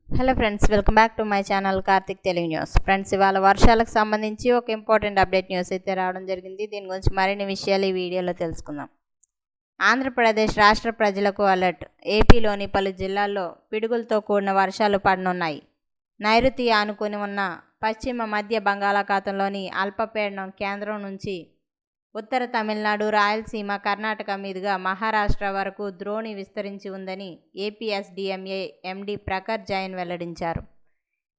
Hello friends, welcome back to my channel Karthik Telugu news. Friends, ఇవాళ వర్షాలకు సంబంధించి ఒక ఇంపార్టెంట్ అప్డేట్ న్యూస్ అయితే రావడం జరిగింది. దీని గురించి మరిన్ని విషయాలు ఈ వీడియోలో తెలుసుకుందాం. ఆంధ్రప్రదేశ్ రాష్ట్ర ప్రజలకు అలర్ట్. ఏపీలోని పలు జిల్లాల్లో పిడుగులతో కూడిన వర్షాలు పడనున్నాయి. నైరుతి ఆనుకొని ఉన్న పశ్చిమ మధ్య బంగాళాఖాతంలోని అల్పపీడనం కేంద్రం నుంచి ఉత్తర తమిళనాడు, రాయలసీమ, కర్ణాటక మీదుగా మహారాష్ట్ర వరకు ద్రోణి విస్తరించి ఉందని ఏపీఎస్డీఎంఏ ఎండీ ప్రఖర్ జైన్ వెల్లడించారు.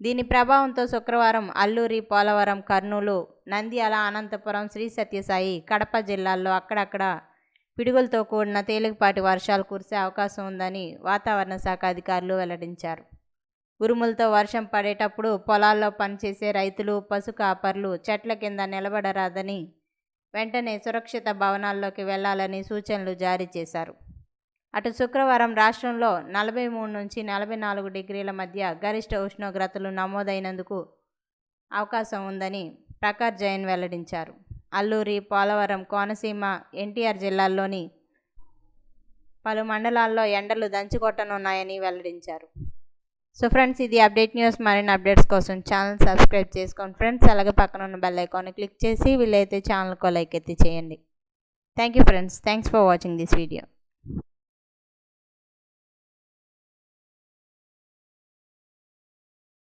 దీని ప్రభావంతో శుక్రవారం అల్లూరి, పోలవరం, కర్నూలు, నంద్యాల, అనంతపురం, శ్రీ సత్యసాయి, కడప జిల్లాల్లో అక్కడక్కడ పిడుగులతో కూడిన తేలికపాటి వర్షాలు కురిసే అవకాశం ఉందని వాతావరణ శాఖ అధికారులు వెల్లడించారు. ఉరుములతో వర్షం పడేటప్పుడు పొలాల్లో పనిచేసే రైతులు, పశు కాపర్లు చెట్ల కింద నిలబడరాదని, వెంటనే సురక్షిత భవనాల్లోకి వెళ్లాలని సూచనలు జారీ చేశారు. అటు శుక్రవారం రాష్ట్రంలో 43 నుంచి 44 డిగ్రీల మధ్య గరిష్ట ఉష్ణోగ్రతలు నమోదైనందుకు అవకాశం ఉందని ప్రఖర్ జైన్ వెల్లడించారు. అల్లూరి, పోలవరం, కోనసీమ, ఎన్టీఆర్ జిల్లాల్లోని పలు మండలాల్లో ఎండలు దంచుకొట్టనున్నాయని వెల్లడించారు. సో ఫ్రెండ్స్, ఇది అప్డేట్ న్యూస్. మరిన్ని అప్డేట్స్ కోసం ఛానల్ సబ్స్క్రైబ్ చేసుకోండి ఫ్రెండ్స్. అలాగే పక్కన ఉన్న బెల్ ఐకాన్ని క్లిక్ చేసి వీలైతే ఛానల్కు లైక్ అయితే చేయండి. Thank you friends. Thanks for watching this video.